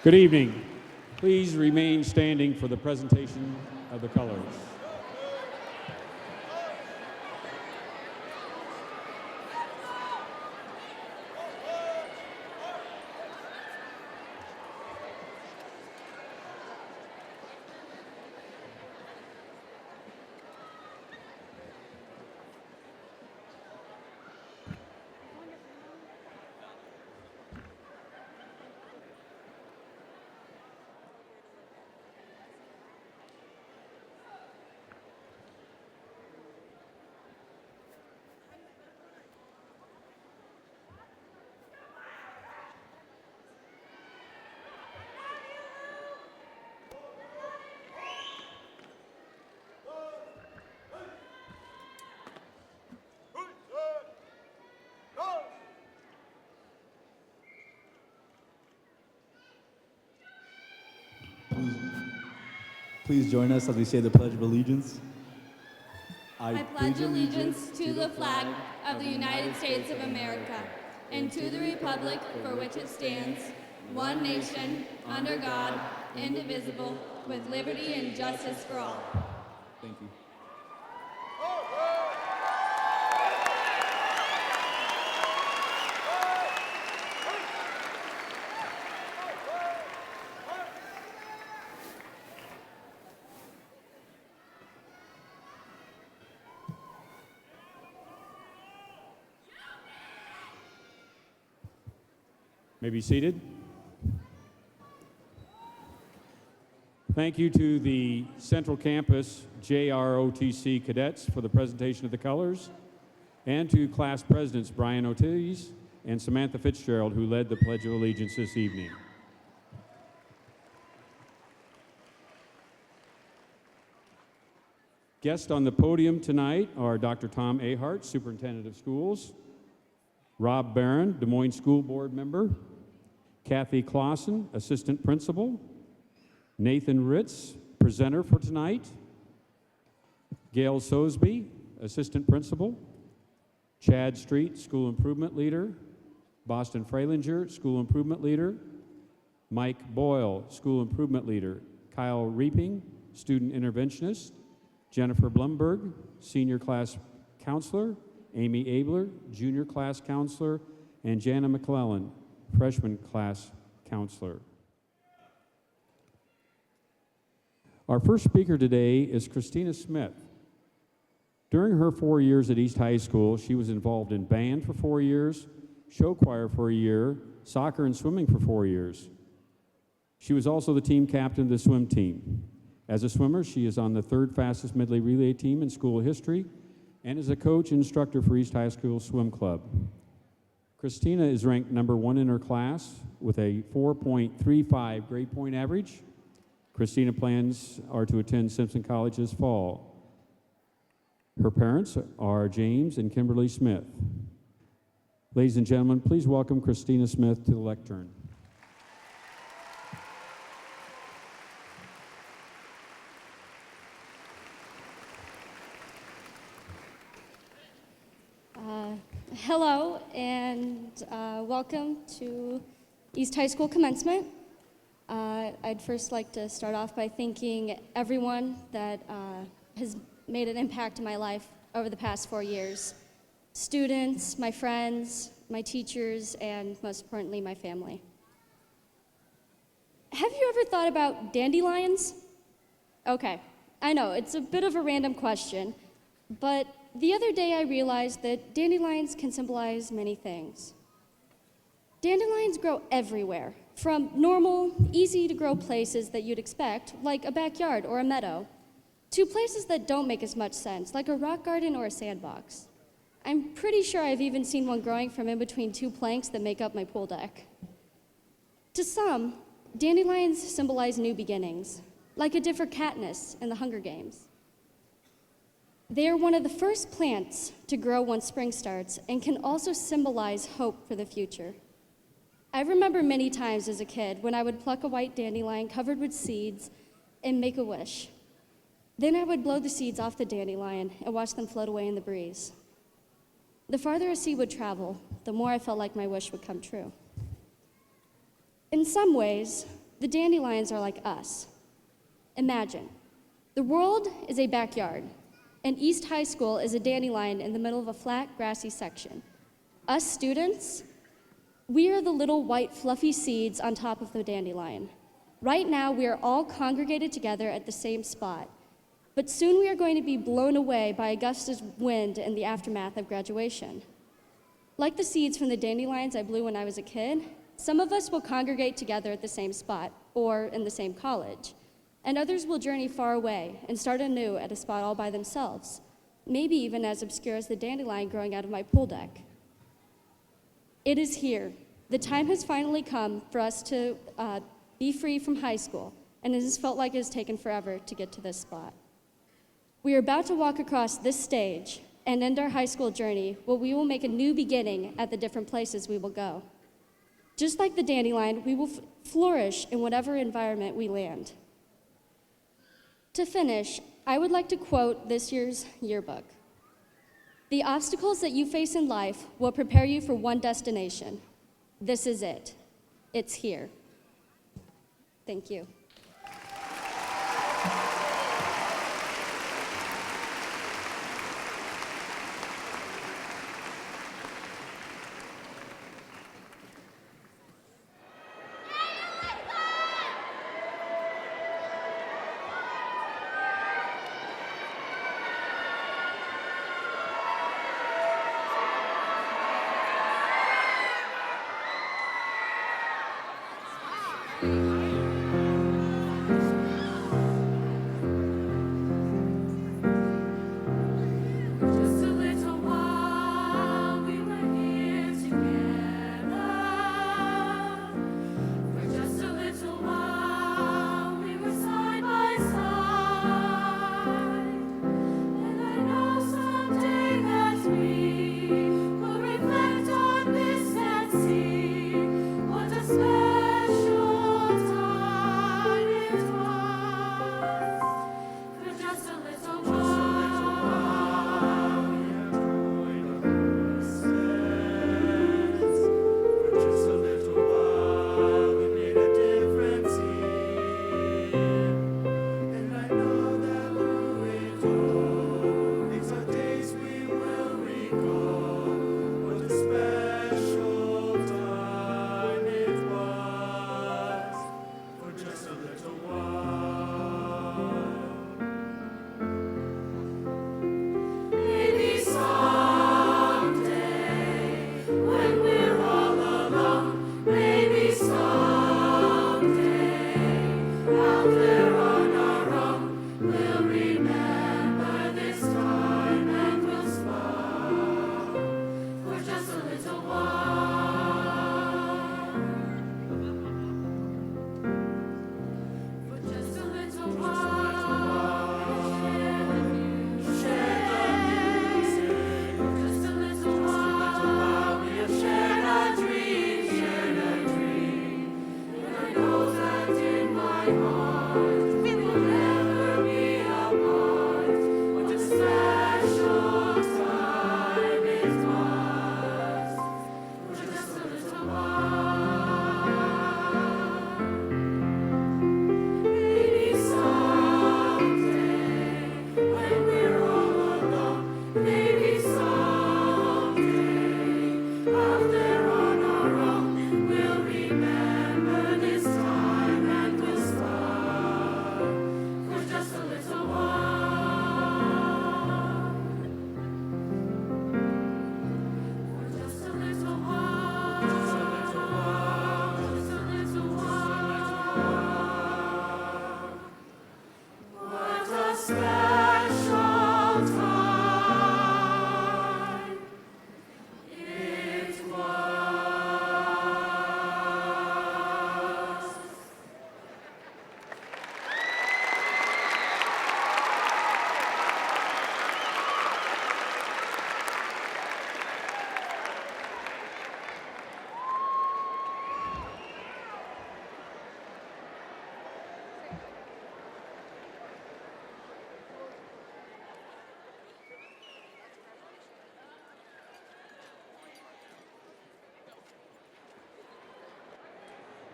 Good evening. Please remain standing for the presentation of the colors. Please join us as we say the Pledge of Allegiance. I pledge allegiance to the flag of the United States of America and to the republic for which it stands, one nation, under God, indivisible, with liberty and justice for all. Thank you. May be seated. Thank you to the Central Campus JROTC cadets for the presentation of the colors, and to class presidents Brian Ortiz and Samantha Fitzgerald, who led the Pledge of Allegiance this evening. Guests on the podium tonight are Dr. Tom Ahart, Superintendent of Schools, Rob Barron, Des Moines School Board member, Kathy Clausen, Assistant Principal, Nathan Ritz, presenter for tonight, Gail Sosby, Assistant Principal, Chad Street, School Improvement Leader, Boston Freilinger, School Improvement Leader, Mike Boyle, School Improvement Leader, Kyle Reaping, Student Interventionist, Jennifer Blumberg, Senior Class Counselor, Amy Abler, Junior Class Counselor, and Jana McClellan, Freshman Class Counselor. Our first speaker today is Christina Smith. During her 4 years at East High School, she was involved in band for 4 years, show choir for a year, soccer and swimming for 4 years. She was also the team captain of the swim team. As a swimmer, she is on the third fastest medley relay team in school history and is a coach and instructor for East High School Swim Club. Christina is ranked number 1 in her class with a 4.35 grade point average. Christina plans are to attend Simpson College this fall. Her parents are James and Kimberly Smith. Ladies and gentlemen, please welcome Christina Smith to the lectern. Hello, and welcome to East High School Commencement. I'd first like to start off by thanking everyone that has made an impact in my life over the past 4 years. Students, my friends, my teachers, and most importantly, my family. Have you ever thought about dandelions? Okay, I know, it's a bit of a random question, but the other day I realized that dandelions can symbolize many things. Dandelions grow everywhere, from normal, easy-to-grow places that you'd expect, like a backyard or a meadow, to places that don't make as much sense, like a rock garden or a sandbox. I'm pretty sure I've even seen one growing from in between 2 planks that make up my pool deck. To some, dandelions symbolize new beginnings, like a different Katniss in the Hunger Games. They are one of the first plants to grow once spring starts and can also symbolize hope for the future. I remember many times as a kid when I would pluck a white dandelion covered with seeds and make a wish. Then I would blow the seeds off the dandelion and watch them float away in the breeze. The farther a seed would travel, the more I felt like my wish would come true. In some ways, the dandelions are like us. Imagine, the world is a backyard, and East High School is a dandelion in the middle of a flat, grassy section. Us students, we are the little white, fluffy seeds on top of the dandelion. Right now, we are all congregated together at the same spot, but soon we are going to be blown away by a gust of wind in the aftermath of graduation. Like the seeds from the dandelions I blew when I was a kid, some of us will congregate together at the same spot or in the same college, and others will journey far away and start anew at a spot all by themselves, maybe even as obscure as the dandelion growing out of my pool deck. It is here. The time has finally come for us to be free from high school, and it has felt like it has taken forever to get to this spot. We are about to walk across this stage and end our high school journey, where we will make a new beginning at the different places we will go. Just like the dandelion, we will flourish in whatever environment we land. To finish, I would like to quote this year's yearbook. The obstacles that you face in life will prepare you for one destination. This is it. It's here. Thank you.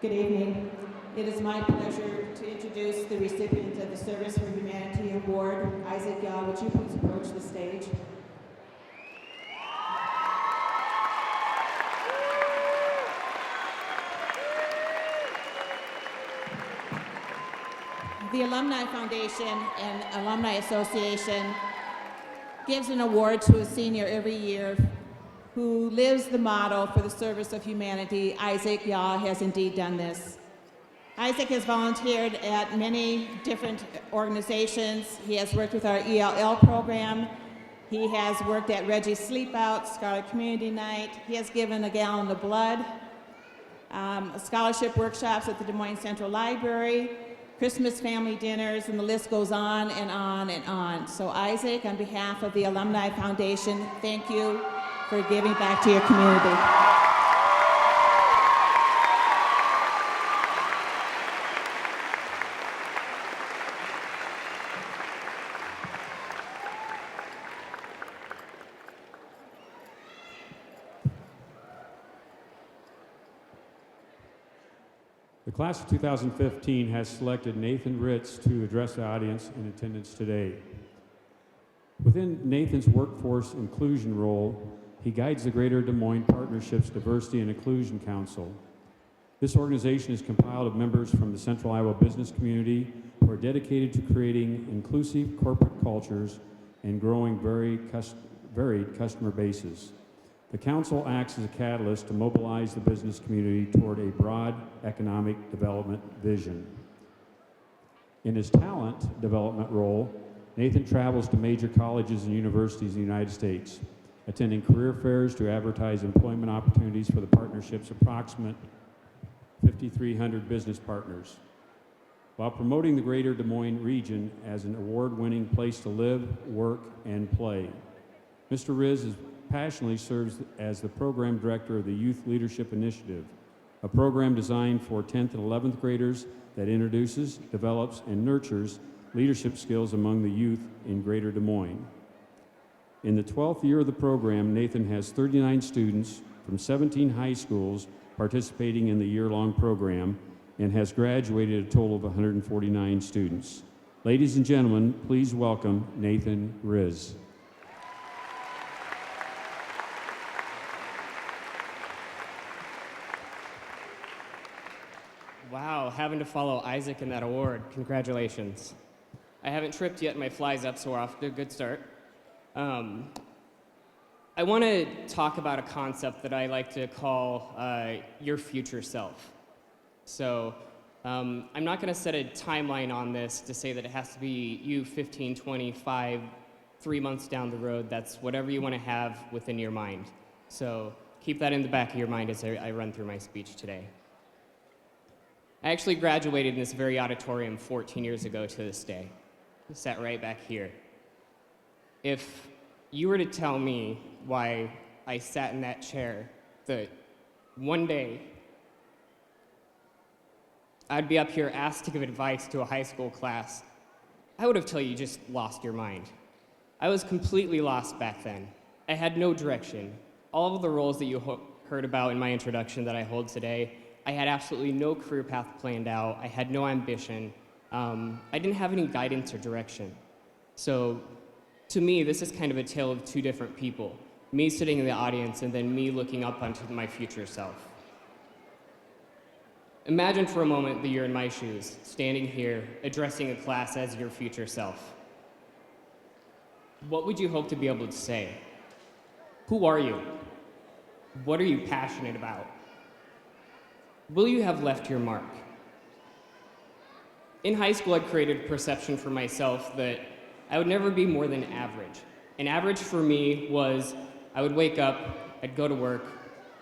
Good evening. It is my pleasure to introduce the recipient of the Service for Humanity Award. Isaac Yaw, would you please approach the stage? The Alumni Foundation and Alumni Association gives an award to a senior every year who lives the model for the service of humanity. Isaac Yaw has indeed done this. Isaac has volunteered at many different organizations. He has worked with our ELL program. He has worked at Reggie's Sleep Out, Scarlet Community Night. He has given a gallon of blood, scholarship workshops at the Des Moines Central Library, Christmas family dinners, and the list goes on and on and on. So Isaac, on behalf of the Alumni Foundation, thank you for giving back to your community. The class of 2015 has selected Nathan Ritz to address the audience in attendance today. Within Nathan's workforce inclusion role, he guides the Greater Des Moines Partnerships Diversity and Inclusion Council. This organization is compiled of members from the Central Iowa business community who are dedicated to creating inclusive corporate cultures and growing varied customer bases. The council acts as a catalyst to mobilize the business community toward a broad economic development vision. In his talent development role, Nathan travels to major colleges and universities in the United States, attending career fairs to advertise employment opportunities for the partnership's approximate 5,300 business partners, while promoting the Greater Des Moines region as an award-winning place to live, work, and play. Mr. Riz passionately serves as the program director of the Youth Leadership Initiative, a program designed for 10th and 11th graders that introduces, develops, and nurtures leadership skills among the youth in Greater Des Moines. In the 12th year of the program, Nathan has 39 students from 17 high schools participating in the year-long program and has graduated a total of 149 students. Ladies and gentlemen, please welcome Nathan Riz. Wow, having to follow Isaac in that award. Congratulations. I haven't tripped yet, my fly's up, so we're off to a good start. I want to talk about a concept that I like to call your future self. So I'm not going to set a timeline on this to say that it has to be you 15, 25, 3 months down the road. That's whatever you want to have within your mind. So keep that in the back of your mind as I run through my speech today. I actually graduated in this very auditorium 14 years ago to this day. I sat right back here. If you were to tell me why I sat in that chair, that one day I'd be up here asked to give advice to a high school class, I would have told you just lost your mind. I was completely lost back then. I had no direction. All of the roles that you heard about in my introduction that I hold today, I had absolutely no career path planned out. I had no ambition. I didn't have any guidance or direction. So to me, this is kind of a tale of two different people. Me sitting in the audience and then me looking up onto my future self. Imagine for a moment that you're in my shoes, standing here, addressing a class as your future self. What would you hope to be able to say? Who are you? What are you passionate about? Will you have left your mark? In high school, I created a perception for myself that I would never be more than average. And average for me was I would wake up, I'd go to work,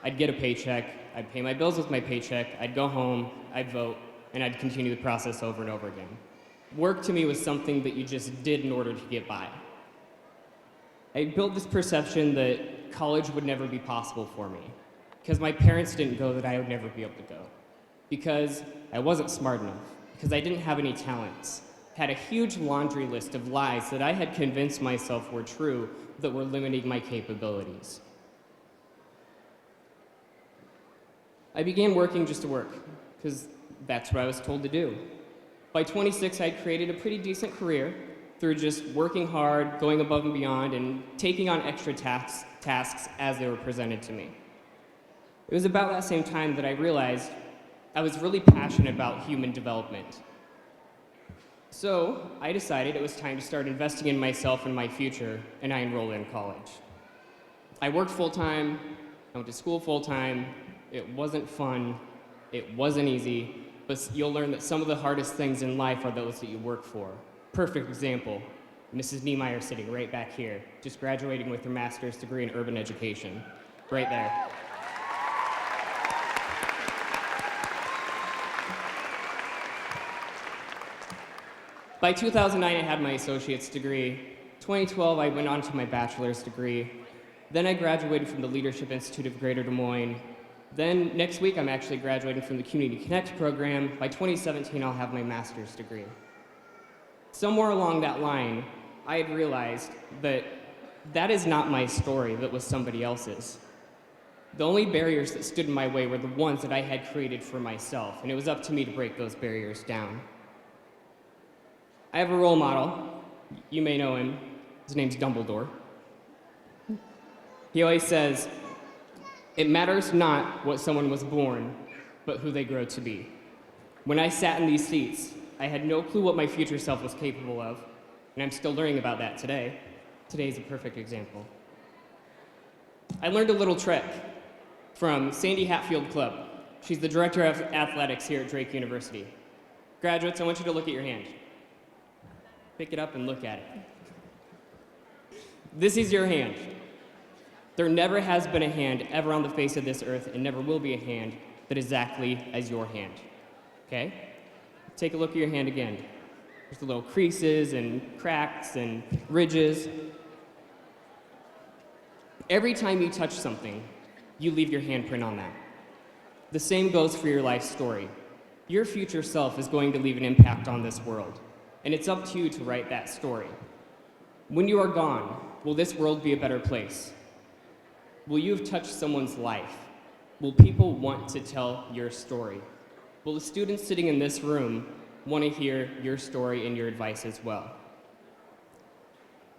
I'd get a paycheck, I'd pay my bills with my paycheck, I'd go home, I'd vote, and I'd continue the process over and over again. Work to me was something that you just did in order to get by. I built this perception that college would never be possible for me, because my parents didn't go that I would never be able to go, because I wasn't smart enough, because I didn't have any talents, had a huge laundry list of lies that I had convinced myself were true that were limiting my capabilities. I began working just to work, because That's what I was told to do. By 26, I'd created a pretty decent career through just working hard, going above and beyond, and taking on extra tasks as they were presented to me. It was about that same time that I realized I was really passionate about human development. So I decided it was time to start investing in myself and my future, and I enrolled in college. I worked full-time, I went to school full-time. It wasn't fun, it wasn't easy, but you'll learn that some of the hardest things in life are those that you work for. Perfect example, Mrs. Niemeyer sitting right back here, just graduating with her master's degree in urban education, right there. By 2009, I had my associate's degree. 2012, I went on to my bachelor's degree. Then I graduated from the Leadership Institute of Greater Des Moines. Then next week, I'm actually graduating from the Community Connect program. By 2017, I'll have my master's degree. Somewhere along that line, I had realized that that is not my story, that was somebody else's. The only barriers that stood in my way were the ones that I had created for myself, and it was up to me to break those barriers down. I have a role model. You may know him. His name's Dumbledore. He always says, "It matters not what someone was born, but who they grow to be." When I sat in these seats, I had no clue what my future self was capable of, and I'm still learning about that today. Today's a perfect example. I learned a little trick from Sandy Hatfield Club. She's the director of athletics here at Drake University. Graduates, I want you to look at your hand. Pick it up and look at it. This is your hand. There never has been a hand ever on the face of this earth, and never will be a hand that is exactly as your hand. Okay? Take a look at your hand again. There's the little creases and cracks and ridges. Every time you touch something, you leave your handprint on that. The same goes for your life story. Your future self is going to leave an impact on this world, and it's up to you to write that story. When you are gone, will this world be a better place? Will you have touched someone's life? Will people want to tell your story? Will the students sitting in this room want to hear your story and your advice as well?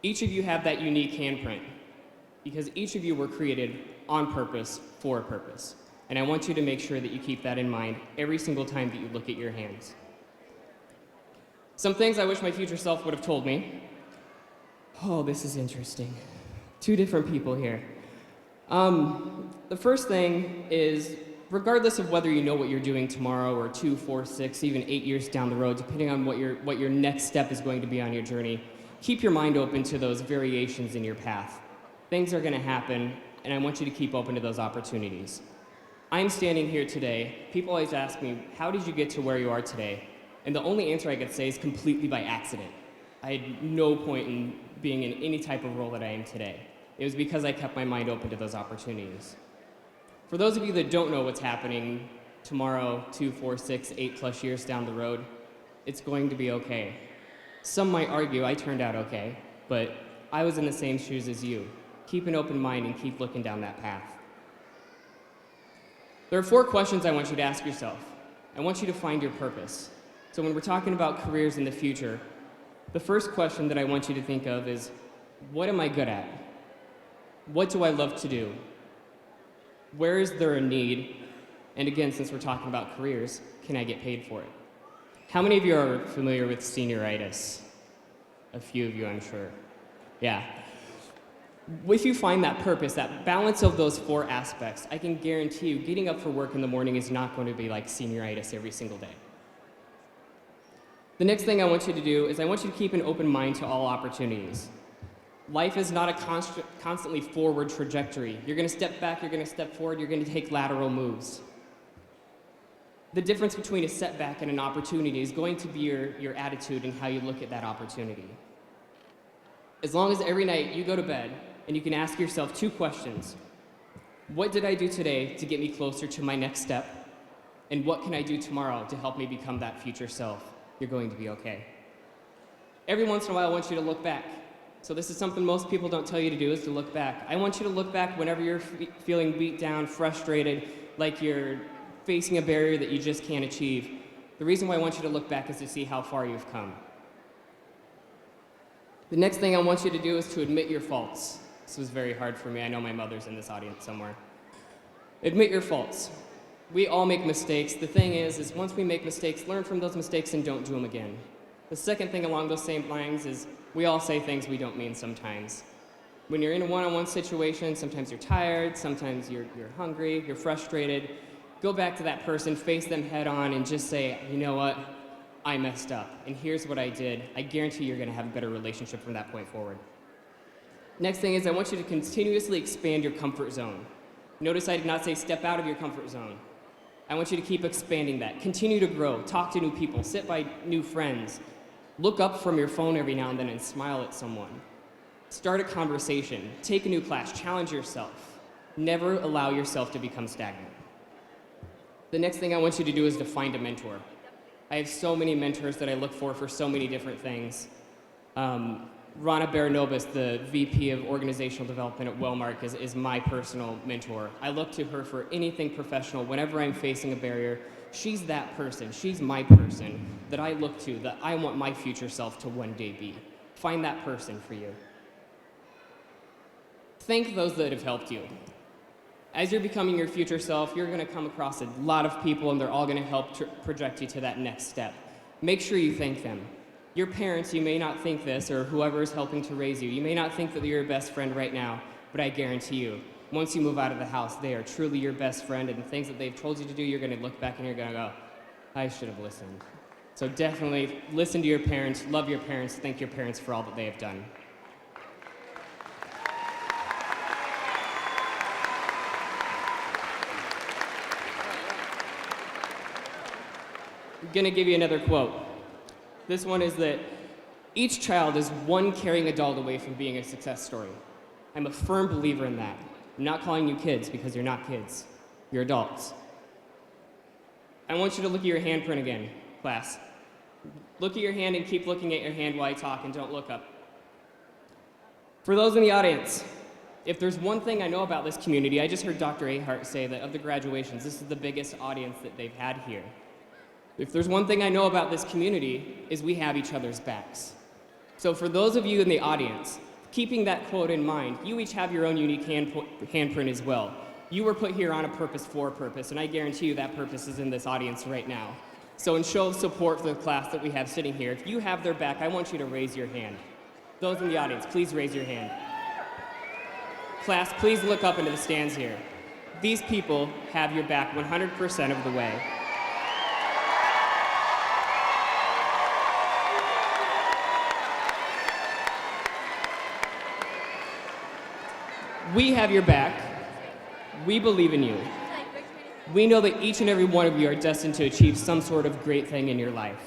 Each of you have that unique handprint because each of you were created on purpose for a purpose. And I want you to make sure that you keep that in mind every single time that you look at your hands. Some things I wish my future self would have told me. Oh, this is interesting. Two different people here. The first thing is, regardless of whether you know what you're doing tomorrow or 2, 4, 6, even 8 years down the road, depending on what your next step is going to be on your journey, keep your mind open to those variations in your path. Things are going to happen, and I want you to keep open to those opportunities. I'm standing here today. People always ask me, how did you get to where you are today? And the only answer I could say is completely by accident. I had no point in being in any type of role that I am today. It was because I kept my mind open to those opportunities. For those of you that don't know what's happening tomorrow, 2, 4, 6, 8+ years down the road, it's going to be okay. Some might argue I turned out okay, but I was in the same shoes as you. Keep an open mind and keep looking down that path. There are 4 questions I want you to ask yourself. I want you to find your purpose. So when we're talking about careers in the future, the first question that I want you to think of is, what am I good at? What do I love to do? Where is there a need? And again, since we're talking about careers, can I get paid for it? How many of you are familiar with senioritis? A few of you, I'm sure. Yeah. If you find that purpose, that balance of those 4 aspects, I can guarantee you getting up for work in the morning is not going to be like senioritis every single day. The next thing I want you to do is I want you to keep an open mind to all opportunities. Life is not a constantly forward trajectory. You're going to step back, you're going to step forward, you're going to take lateral moves. The difference between a setback and an opportunity is going to be your attitude and how you look at that opportunity. As long as every night you go to bed and you can ask yourself 2 questions. What did I do today to get me closer to my next step? And what can I do tomorrow to help me become that future self? You're going to be okay. Every once in a while, I want you to look back. So this is something most people don't tell you to do, is to look back. I want you to look back whenever you're feeling beat down, frustrated, like you're facing a barrier that you just can't achieve. The reason why I want you to look back is to see how far you've come. The next thing I want you to do is to admit your faults. This was very hard for me. I know my mother's in this audience somewhere. Admit your faults. We all make mistakes. The thing is once we make mistakes, learn from those mistakes and don't do them again. The second thing along those same lines is we all say things we don't mean sometimes. When you're in a one-on-one situation, sometimes you're tired, sometimes you're hungry, you're frustrated. Go back to that person, face them head on, and just say, you know what? I messed up, and here's what I did. I guarantee you're gonna have a better relationship from that point forward. Next thing is I want you to continuously expand your comfort zone. Notice I did not say step out of your comfort zone. I want you to keep expanding that. Continue to grow, talk to new people, sit by new friends. Look up from your phone every now and then and smile at someone. Start a conversation, take a new class, challenge yourself. Never allow yourself to become stagnant. The next thing I want you to do is to find a mentor. I have so many mentors that I look for so many different things. Rana Baranobis, the VP of Organizational Development at Wellmark, is my personal mentor. I look to her for anything professional. Whenever I'm facing a barrier, she's that person. She's my person that I look to, that I want my future self to one day be. Find that person for you. Thank those that have helped you. As you're becoming your future self, you're going to come across a lot of people, and they're all going to help project you to that next step. Make sure you thank them. Your parents, you may not think this, or whoever is helping to raise you, you may not think that they're your best friend right now, but I guarantee you, once you move out of the house, they are truly your best friend, and the things that they've told you to do, you're going to look back and you're going to go, I should have listened. So definitely listen to your parents, love your parents, thank your parents for all that they have done. I'm going to give you another quote. This one is that each child is one caring adult away from being a success story. I'm a firm believer in that. I'm not calling you kids because you're not kids. You're adults. I want you to look at your handprint again, class. Look at your hand and keep looking at your hand while I talk, and don't look up. For those in the audience, if there's one thing I know about this community, I just heard Dr. Ahart say that of the graduations, this is the biggest audience that they've had here. If there's one thing I know about this community, is we have each other's backs. So for those of you in the audience, keeping that quote in mind, you each have your own unique handprint as well. You were put here on a purpose for a purpose, and I guarantee you that purpose is in this audience right now. So in show of support for the class that we have sitting here, if you have their back, I want you to raise your hand. Those in the audience, please raise your hand. Class, please look up into the stands here. These people have your back 100% of the way. We have your back. We believe in you. We know that each and every one of you are destined to achieve some sort of great thing in your life.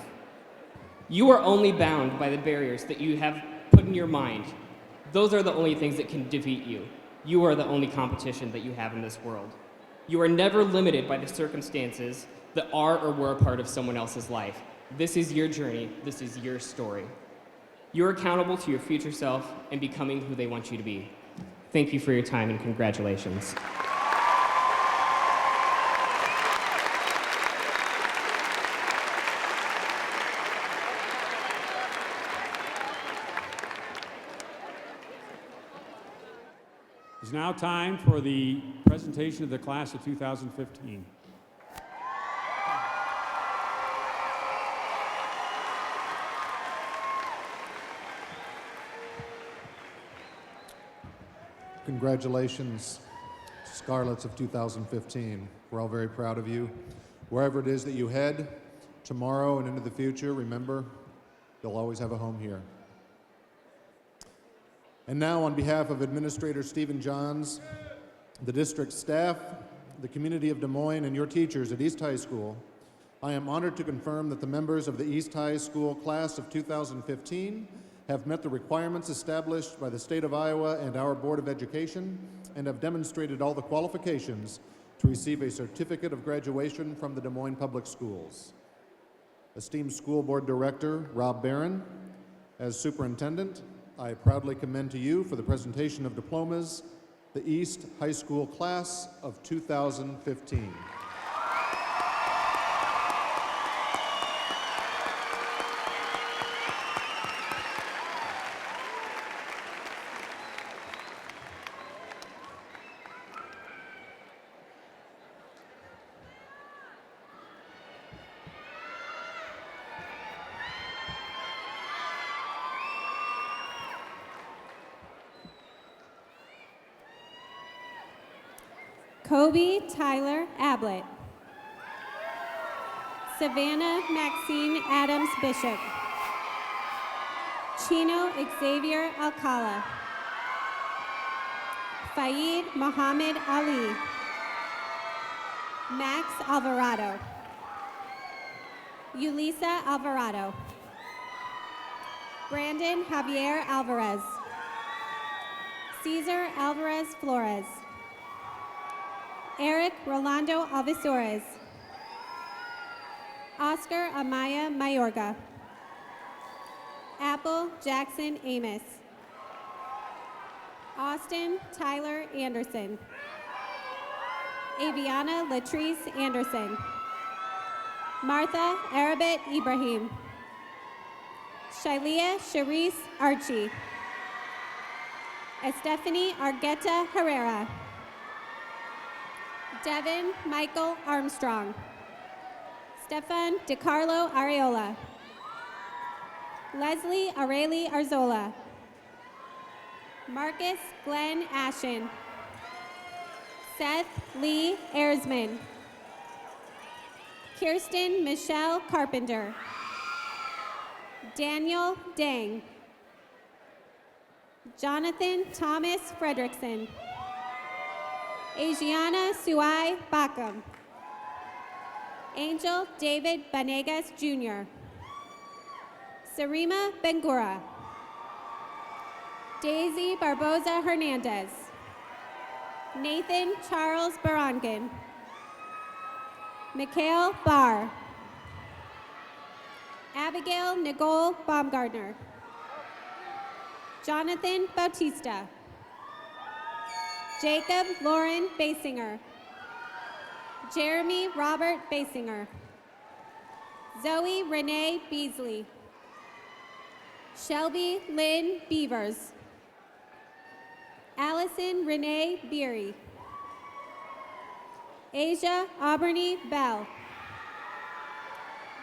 You are only bound by the barriers that you have put in your mind. Those are the only things that can defeat you. You are the only competition that you have in this world. You are never limited by the circumstances that are or were a part of someone else's life. This is your journey. This is your story. You're accountable to your future self and becoming who they want you to be. Thank you for your time and congratulations. It's now time for the presentation of the class of 2015. Congratulations, Scarlets of 2015. We're all very proud of you. Wherever it is that you head, tomorrow and into the future, remember, you'll always have a home here. And now, on behalf of Administrator Stephen Johns, the district staff, the community of Des Moines, and your teachers at East High School, I am honored to confirm that the members of the East High School class of 2015 have met the requirements established by the state of Iowa and our Board of Education and have demonstrated all the qualifications to receive a certificate of graduation from the Des Moines Public Schools. Esteemed School Board Director Rob Barron, as superintendent, I proudly commend to you for the presentation of diplomas the East High School class of 2015. Kobe Tyler Ablett. Savannah Maxine Adams Bishop. Chino Xavier Alcala. Faid Mohammed Ali. Max Alvarado. Yulisa Alvarado. Brandon Javier Alvarez. Cesar Alvarez Flores. Eric Rolando Alvisores. Oscar Amaya Mayorga. Apple Jackson Amos. Austin Tyler Anderson. Aviana Latrice Anderson. Martha Arabet Ibrahim. Shailia Sharice Archie. Estefany Argueta Herrera. Devin Michael Armstrong. Stefan DeCarlo Areola. Leslie Areli Arzola. Marcus Glenn Ashen. Seth Lee Erzman. Kirsten Michelle Carpenter. Daniel Dang. Jonathan Thomas Fredrickson. Asiana Suai Backham. Angel David Banegas Jr. Sarima Bengura. Daisy Barboza Hernandez. Nathan Charles Barangan. Mikhail Barr. Abigail Nicole Baumgardner. Jonathan Bautista. Jacob Lauren Basinger. Jeremy Robert Basinger. Zoe Renee Beasley. Shelby Lynn Beavers. Allison Renee Beery. Asia Aubrey Bell.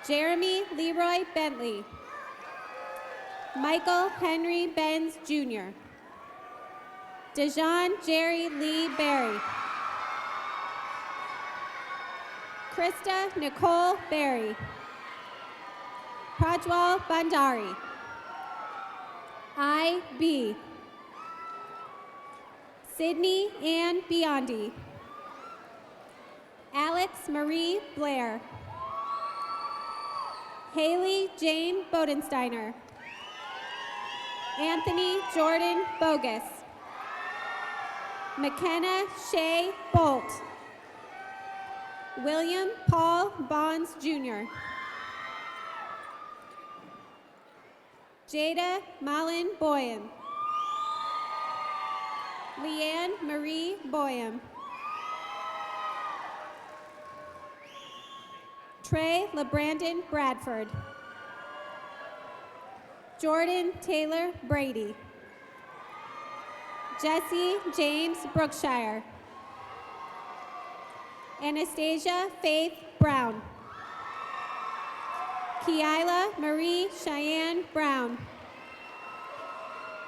Jeremy Leroy Bentley. Michael Henry Benz Jr. Dejan Jerry Lee Berry. Krista Nicole Berry. Prajwal Bandari. I.B. Sydney Ann Biondi. Alex Marie Blair. Haley Jane Bodensteiner. Anthony Jordan Bogus. McKenna Shea Bolt. William Paul Bonds Jr. Jada Malin Boyan. Leanne Marie Boyam. Trey LeBrandon Bradford. Jordan Taylor Brady. Jesse James Brookshire. Anastasia Faith Brown. Kiala Marie Cheyenne Brown.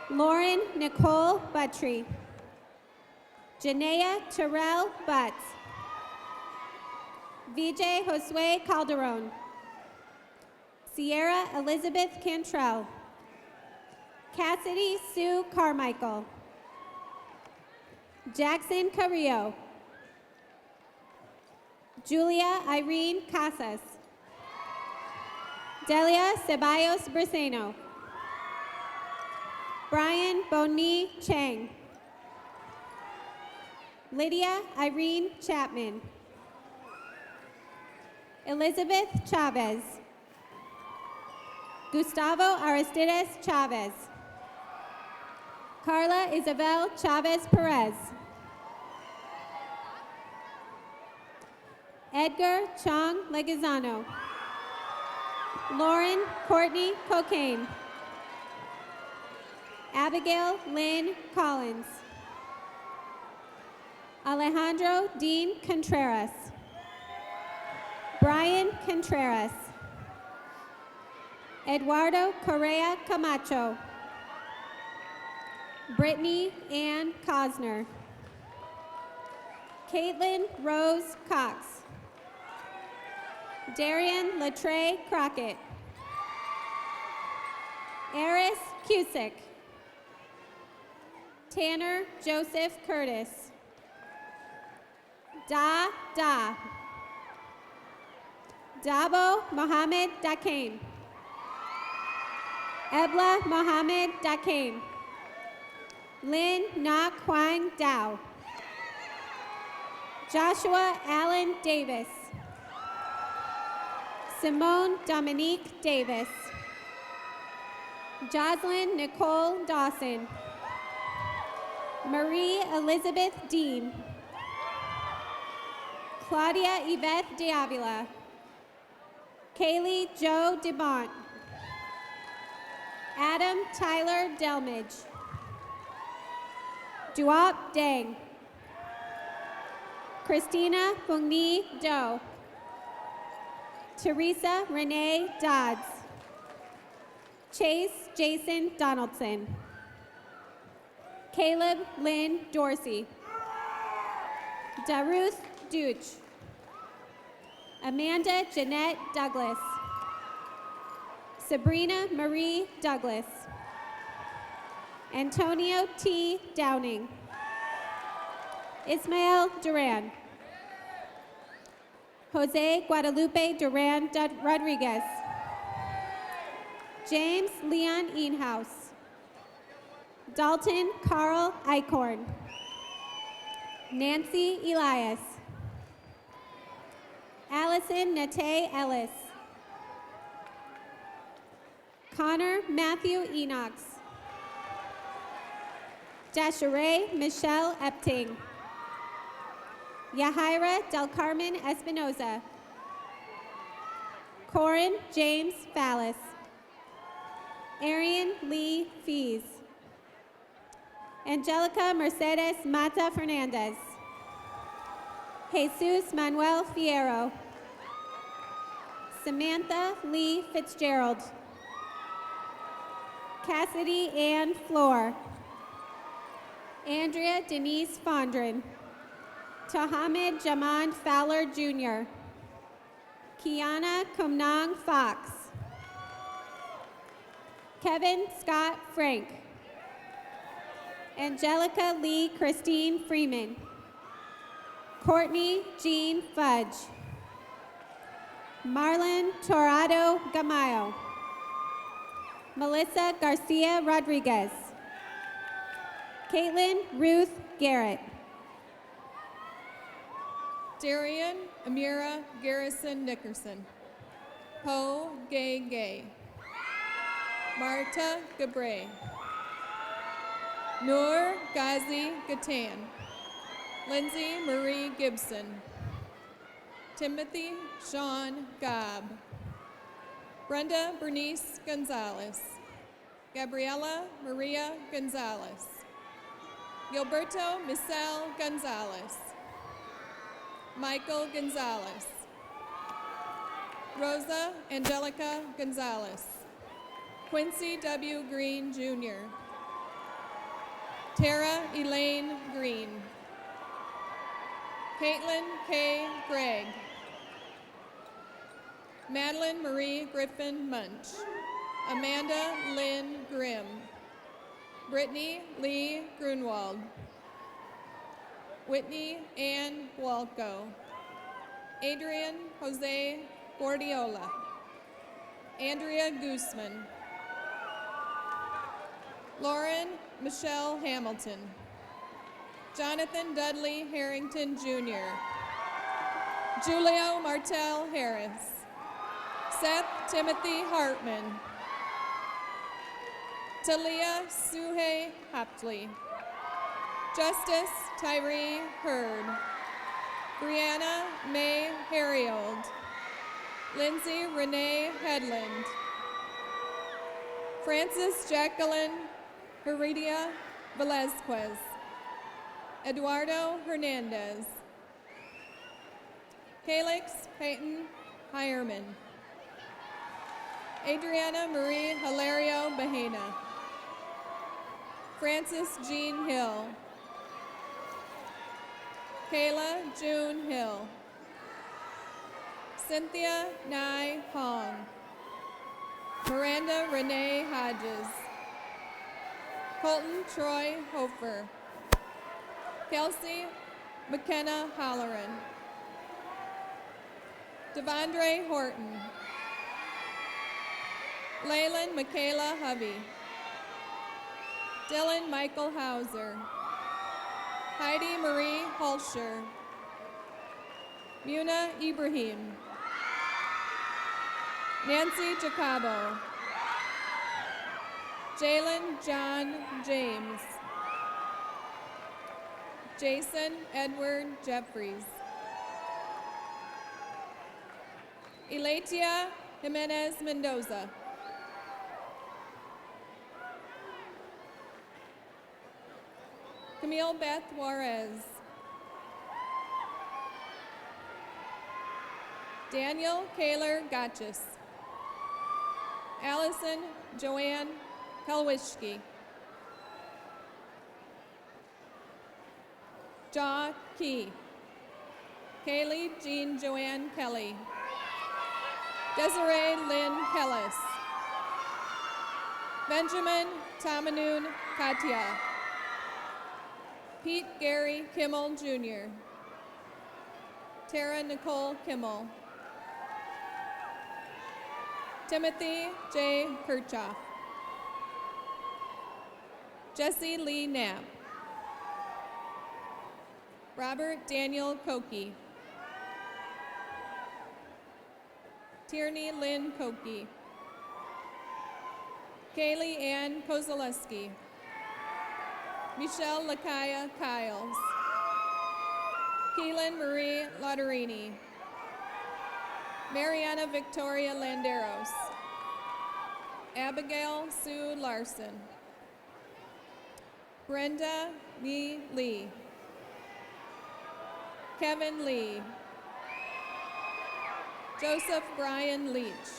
Lauren Nicole Buttry. Janaea Terrell Butts. Vijay Josue Calderon. Sierra Elizabeth Cantrell. Cassidy Sue Carmichael. Jackson Carrillo. Julia Irene Casas. Delia Ceballos Briseno. Brian Bonmi Chang. Lydia Irene Chapman. Elizabeth Chavez. Gustavo Aristides Chavez. Carla Isabel Chavez Perez. Edgar Chong Legazano. Lauren Courtney Cocaine. Abigail Lynn Collins. Alejandro Dean Contreras. Brian Contreras. Eduardo Correa Camacho. Brittany Ann Cosner. Caitlin Rose Cox. Darian Latre Crockett. Eris Cusick. Tanner Joseph Curtis. Da. Dabo Mohammed Dakaim. Ebla Mohammed Dakaim. Lin Na Quang Dao. Joshua Allen Davis. Simone Dominique Davis. Jocelyn Nicole Dawson. Marie Elizabeth Dean. Claudia Yvette de Avila. Kaylee Joe DeBont. Adam Tyler Delmage. Duop Deng. Christina Fungni Do. Teresa Renee Dodds. Chase Jason Donaldson. Caleb Lynn Dorsey. Daruth Duch. Amanda Jeanette Douglas. Sabrina Marie Douglas. Antonio T. Downing. Ismael Duran. Jose Guadalupe Duran Rodriguez. James Leon Eanhouse. Dalton Carl Eichhorn. Nancy Elias. Allison Nate Ellis. Connor Matthew Enox. Dasharay Michelle Epting. Yahaira Del Carmen Espinoza. Corin James Fallis. Arian Lee Fees. Angelica Mercedes Mata Fernandez. Jesus Manuel Fierro. Samantha Lee Fitzgerald. Cassidy Ann Floor. Andrea Denise Fondren. Tahamed Jamand Fowler Jr. Kiana Kumnang Fox. Kevin Scott Frank. Angelica Lee Christine Freeman. Courtney Jean Fudge. Marlon Torado Gamayo. Melissa Garcia Rodriguez. Caitlin Ruth Garrett. Darian Amira Garrison Nickerson. Poe Gay Gay. Marta Gabray. Noor Ghazi Gatan. Lindsay Marie Gibson. Timothy Sean Gabb. Brenda Bernice Gonzalez. Gabriela Maria Gonzalez. Gilberto Michel Gonzalez. Michael Gonzalez. Rosa Angelica Gonzalez. Quincy W. Green Jr. Tara Elaine Green. Caitlin K. Gregg. Madeline Marie Griffin Munch. Amanda Lynn Grimm. Brittany Lee Grunwald. Whitney Ann Walco. Adrian Jose Gordiola. Andrea Guzman. Lauren Michelle Hamilton. Jonathan Dudley Harrington Jr. Julio Martel Harris. Seth Timothy Hartman. Talia Suhe Haptley. Justice Tyree Hurd. Brianna May Harriold. Lindsay Renee Headland. Frances Jacqueline Heredia Velazquez. Eduardo Hernandez. Calix Peyton Hireman. Adriana Marie Hilario Bahena. Francis Jean Hill. Kayla June Hill. Cynthia Nye Hong. Miranda Renee Hodges. Colton Troy Hofer. Kelsey McKenna Holleran. Devondre Horton. Leyland Michaela Hovey. Dylan Michael Hauser. Heidi Marie Holscher. Muna Ibrahim. Nancy Jacobo. Jalen John James. Jason Edward Jeffries. Elatia Jimenez Mendoza. Camille Beth Juarez. Daniel Kaler Gotchis. Allison Joanne Helwishki. Jaw Key. Kaylee Jean Joanne Kelly. Desiree Lynn Kellis. Benjamin Tamanoon Katia. Pete Gary Kimmel Jr. Tara Nicole Kimmel. Timothy J. Kirchhoff. Jesse Lee Knapp. Robert Daniel Koki. Tierney Lynn Koki. Kaylee Ann Kozaleski. Michelle Lakaya Kiles. Keelan Marie Lotterini. Mariana Victoria Landeros. Abigail Sue Larson. Brenda Nee Lee. Kevin Lee. Joseph Brian Leach.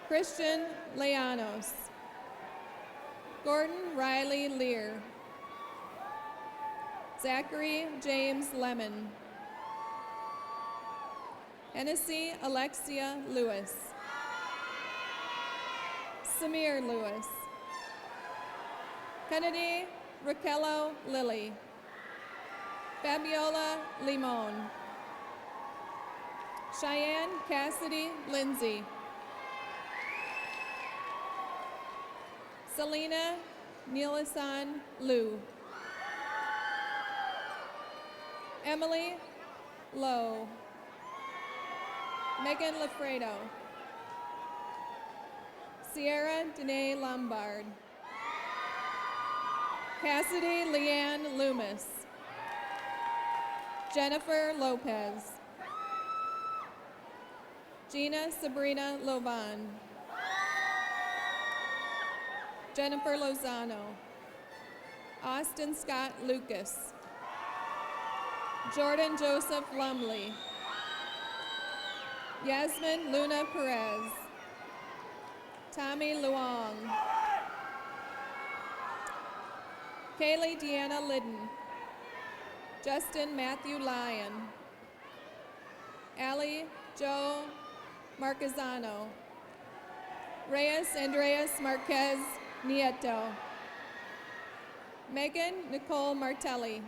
Christian Leanos. Gordon Riley Lear. Zachary James Lemon. Hennessy Alexia Lewis. Samir Lewis. Kennedy Raquello Lilly. Fabiola Limon. Cheyenne Cassidy Lindsay. Selena Neelisan Liu. Emily Lowe. Megan Lafredo. Sierra Danae Lombard. Cassidy Leanne Loomis. Jennifer Lopez. Gina Sabrina Lovan. Jennifer Lozano. Austin Scott Lucas. Jordan Joseph Lumley. Yasmin Luna Perez. Tommy Luong. Kaylee Deanna Lidden. Justin Matthew Lyon. Allie Joe Marquezano. Reyes Andreas Marquez Nieto. Megan Nicole Martelli.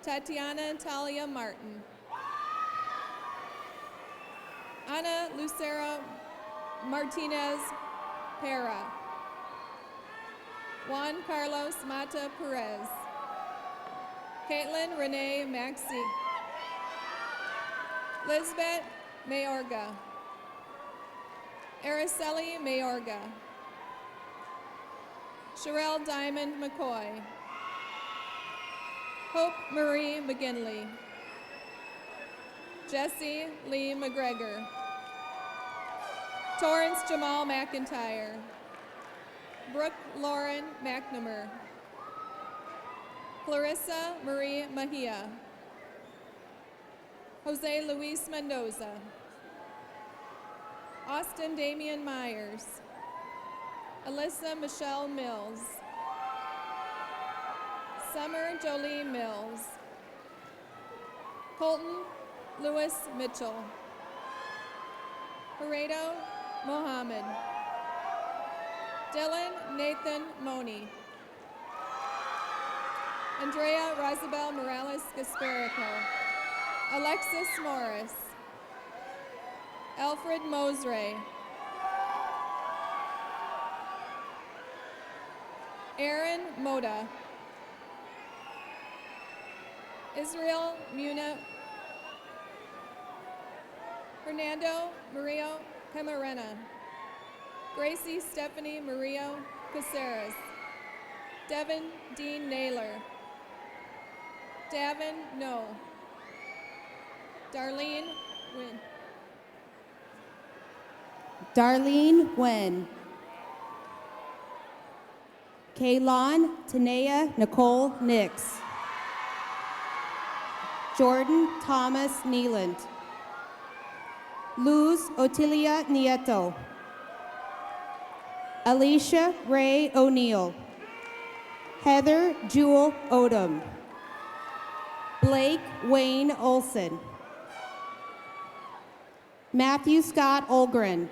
Tatiana Talia Martin. Ana Lucera Martinez Pera. Juan Carlos Mata Perez. Caitlin Renee Maxey. Lisbeth Mayorga. Araceli Mayorga. Sherelle Diamond McCoy. Hope Marie McGinley. Jesse Lee McGregor. Torrance Jamal McIntyre. Brooke Lauren McNamara. Clarissa Marie Mejia. Jose Luis Mendoza. Austin Damian Myers. Alyssa Michelle Mills. Summer Jolie Mills. Colton Lewis Mitchell. Paredo Mohammed. Dylan Nathan Moni. Andrea Rosabel Morales Gasperico. Alexis Morris. Alfred Mosray. Aaron Moda. Israel Muna. Fernando Murillo Camarena. Gracie Stephanie Murillo Caceres. Devin Dean Naylor. Davin No. Darlene Wynn. Darlene Wen. Kaylon Tanea Nicole Nix. Jordan Thomas Nealand. Luz Otilia Nieto. Alicia Ray O'Neill. Heather Jewel Odom. Blake Wayne Olson. Matthew Scott Olgren.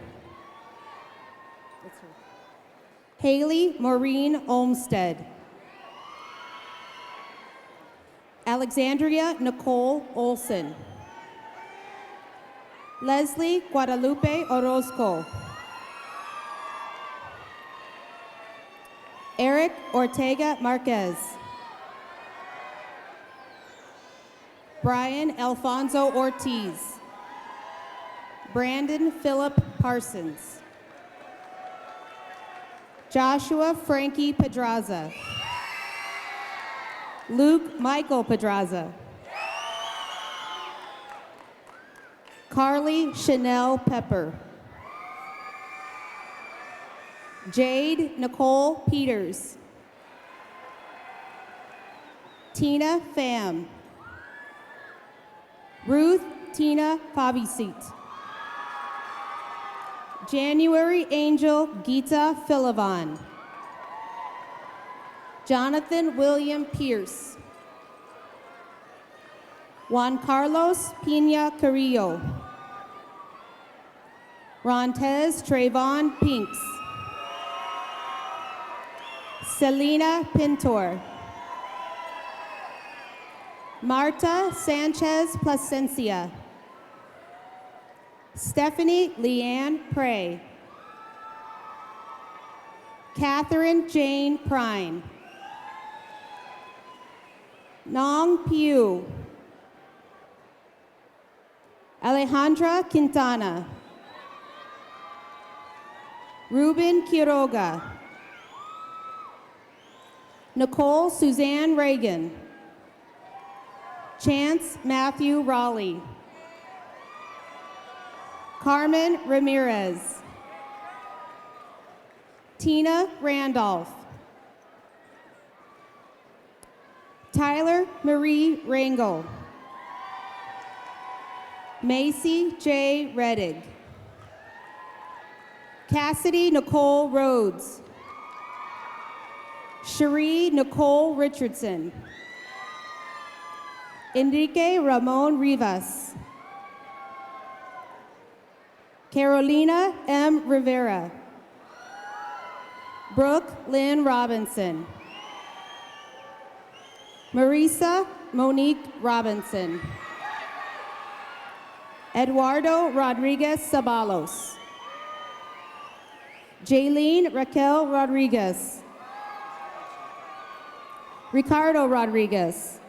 Haley Maureen Olmstead. Alexandria Nicole Olson. Leslie Guadalupe Orozco. Eric Ortega Marquez. Brian Alfonso Ortiz. Brandon Philip Parsons. Joshua Frankie Pedraza. Luke Michael Pedraza. Carly Chanel Pepper. Jade Nicole Peters. Tina Pham. Ruth Tina Fabisit. January Angel Gita Philavon. Jonathan William Pierce. Juan Carlos Pina Carrillo. Rontez Trayvon Pinks. Selena Pintor. Marta Sanchez Plasencia. Stephanie Leanne Prey. Catherine Jane Prine. Nong Piu. Alejandra Quintana. Ruben Quiroga. Nicole Suzanne Reagan. Chance Matthew Raleigh. Carmen Ramirez. Tina Randolph. Tyler Marie Rangel. Macy J. Reddig. Cassidy Nicole Rhodes. Cherie Nicole Richardson. Enrique Ramon Rivas. Carolina M. Rivera. Brooke Lynn Robinson. Marisa Monique Robinson. Eduardo Rodriguez Sabalos. Jaylene Raquel Rodriguez. Ricardo Rodriguez.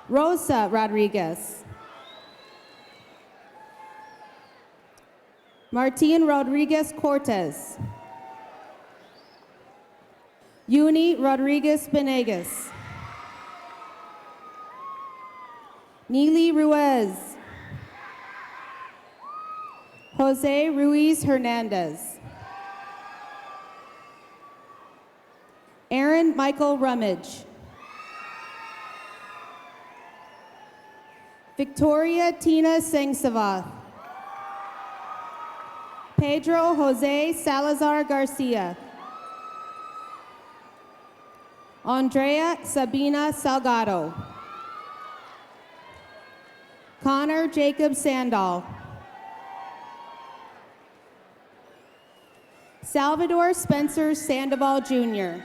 Rosa Rodriguez. Martin Rodriguez Cortez. Uni Rodriguez Benegas. Neely Ruiz. Jose Ruiz Hernandez. Aaron Michael Rummage. Victoria Tina Sengsavath. Pedro Jose Salazar Garcia. Andrea Sabina Salgado. Connor Jacob Sandal. Salvador Spencer Sandoval Jr.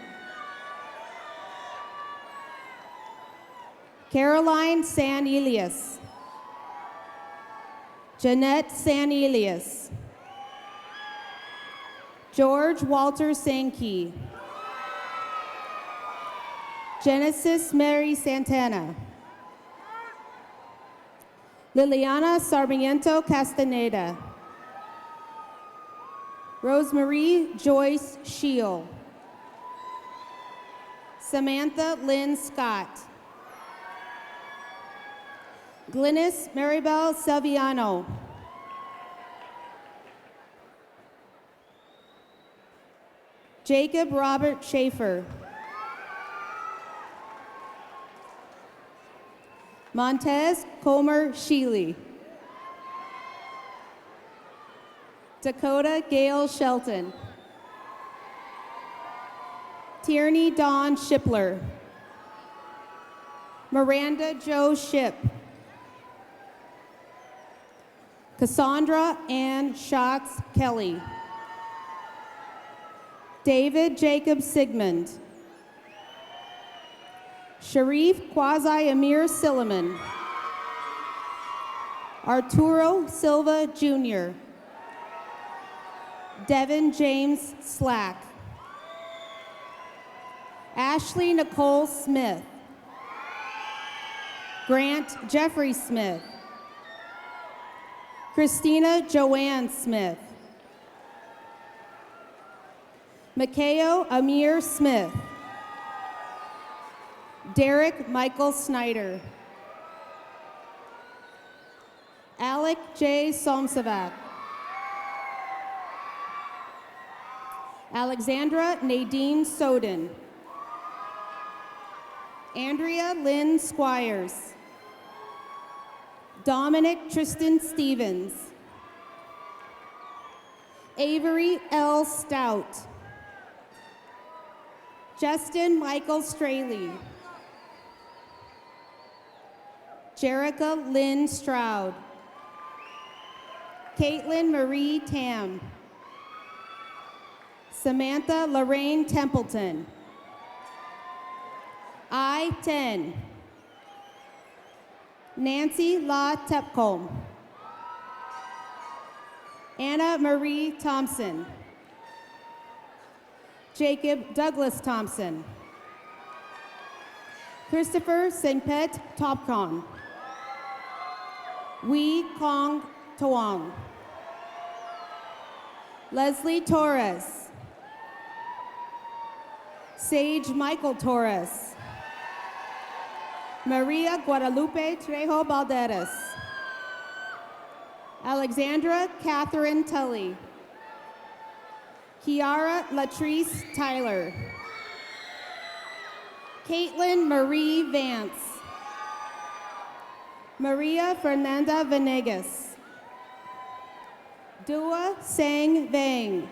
Caroline San Elias. Jeanette San Elias. George Walter Sankey. Genesis Mary Santana. Liliana Sarmiento Castaneda. Rosemarie Joyce Shield. Samantha Lynn Scott. Glynis Maribel Selviano. Jacob Robert Schaefer. Montez Comer Sheely. Dakota Gail Shelton. Tierney Dawn Shipler. Miranda Jo Ship. Cassandra Ann Schatz Kelly. David Jacob Sigmund. Sharif Quasi Amir Silliman. Arturo Silva Jr. Devin James Slack. Ashley Nicole Smith. Grant Jeffrey Smith. Christina Joanne Smith. Makeo Amir Smith. Derek Michael Snyder. Alec J. Somsavat. Alexandra Nadine Soden. Andrea Lynn Squires. Dominic Tristan Stevens. Avery L. Stout. Justin Michael Straley. Jerica Lynn Stroud. Caitlin Marie Tam. Samantha Lorraine Templeton. I-10. Nancy La Tepcombe. Anna Marie Thompson. Jacob Douglas Thompson. Christopher Senpet Topcon. Wee Kong Toang. Leslie Torres. Sage Michael Torres. Maria Guadalupe Trejo Balderas. Alexandra Catherine Tully. Kiara Latrice Tyler. Caitlin Marie Vance. Maria Fernanda Venegas. Dua Sang Vang.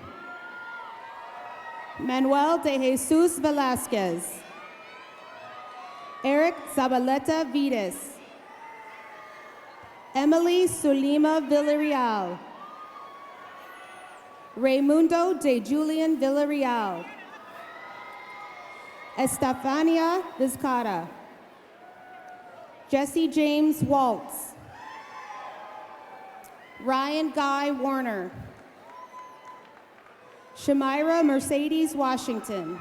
Manuel de Jesus Velasquez. Eric Zabaleta Vides. Emily Sulima Villarreal. Raimundo de Julian Villarreal. Estefania Vizcarra. Jesse James Waltz. Ryan Guy Warner. Shamira Mercedes Washington.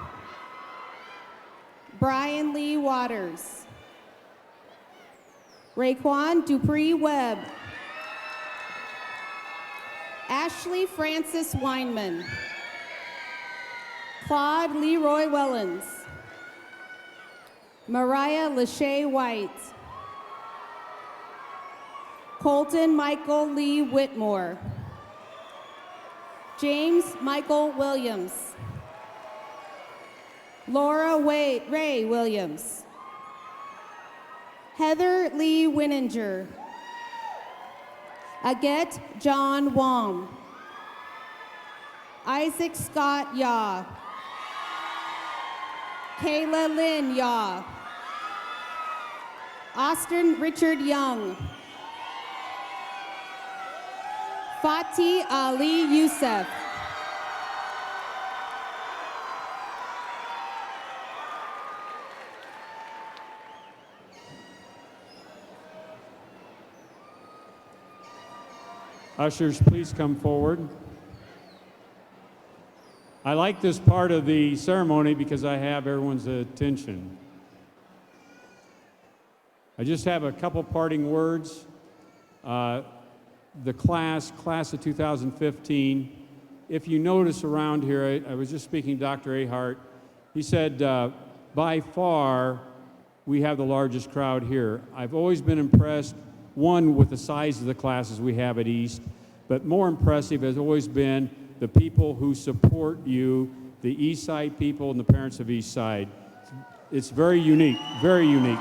Brian Lee Waters. Raekwon Dupree Webb. Ashley Francis Weinman. Claude Leroy Wellens. Mariah Lachey White. Colton Michael Lee Whitmore. James Michael Williams. Laura Ray Williams. Heather Lee Wininger. Aget John Wong. Isaac Scott Yaw. Kayla Lynn Yaw. Austin Richard Young. Fatih Ali Youssef. Ushers, please come forward. I like this part of the ceremony because I have everyone's attention. I just have a couple parting words. The class of 2015, if you notice around here, I was just speaking to Dr. Ahart. He said, by far, we have the largest crowd here. I've always been impressed, one, with the size of the classes we have at East, but more impressive has always been the people who support you, the East Side people and the parents of East Side. It's very unique, very unique.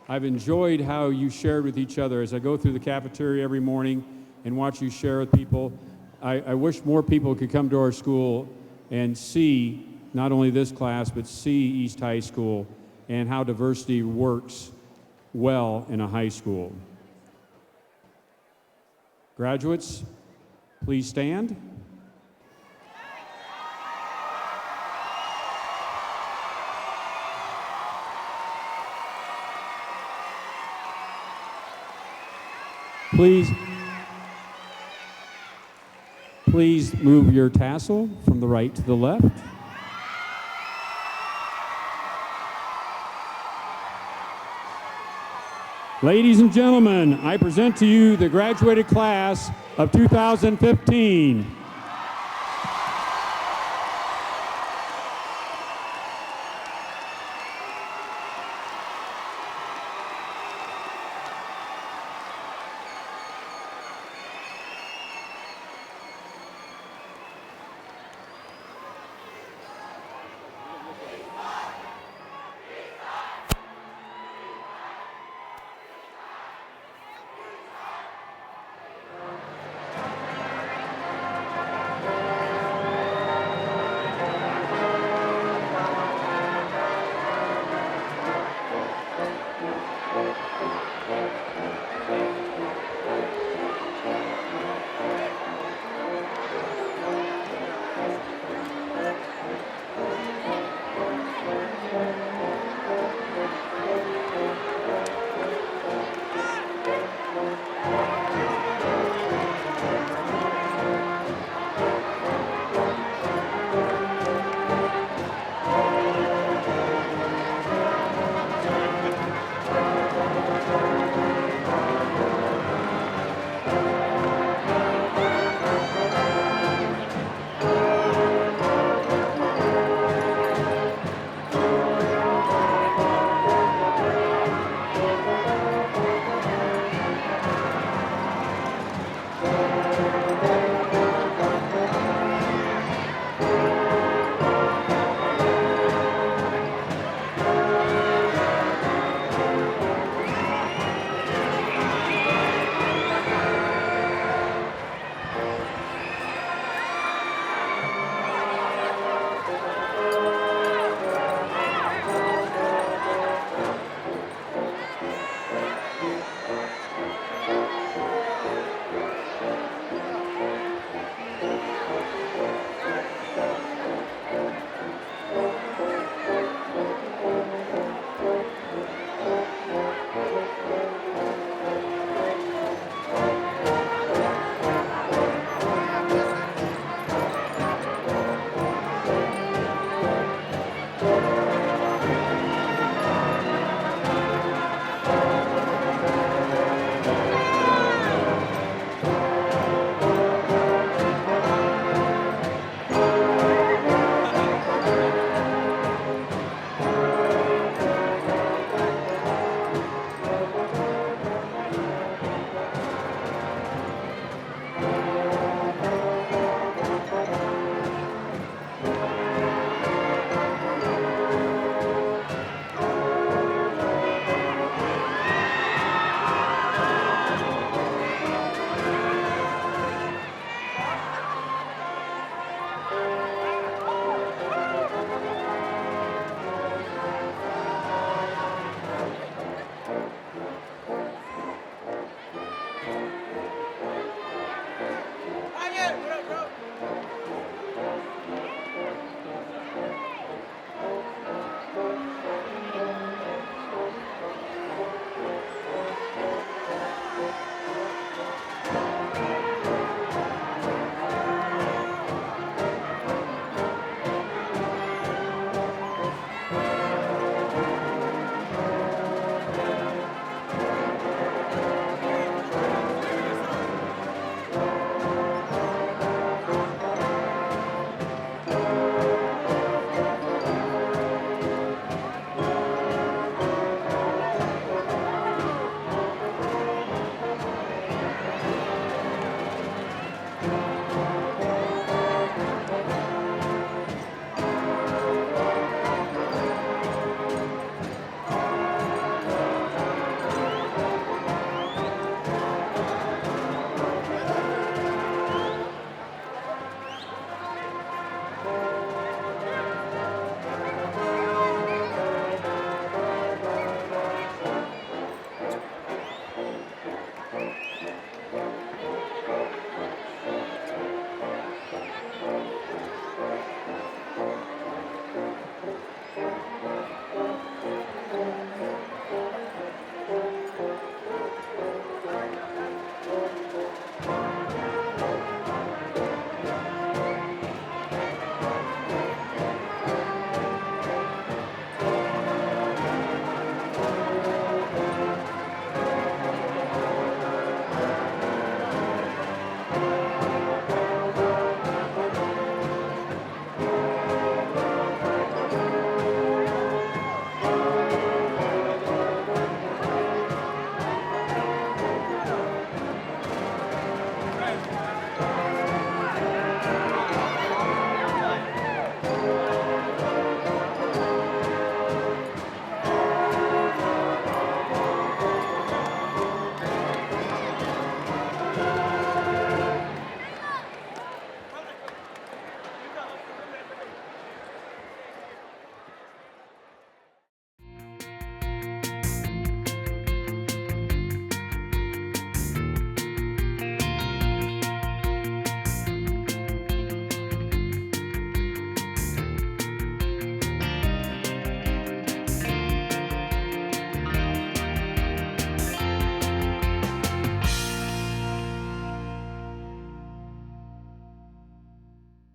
I've enjoyed how you shared with each other as I go through the cafeteria every morning and watch you share with people. I wish more people could come to our school and see not only this class, but see East High School and how diversity works well in a high school. Graduates, please stand. Please move your tassel from the right to the left. Ladies and gentlemen, I present to you the graduated class of 2015.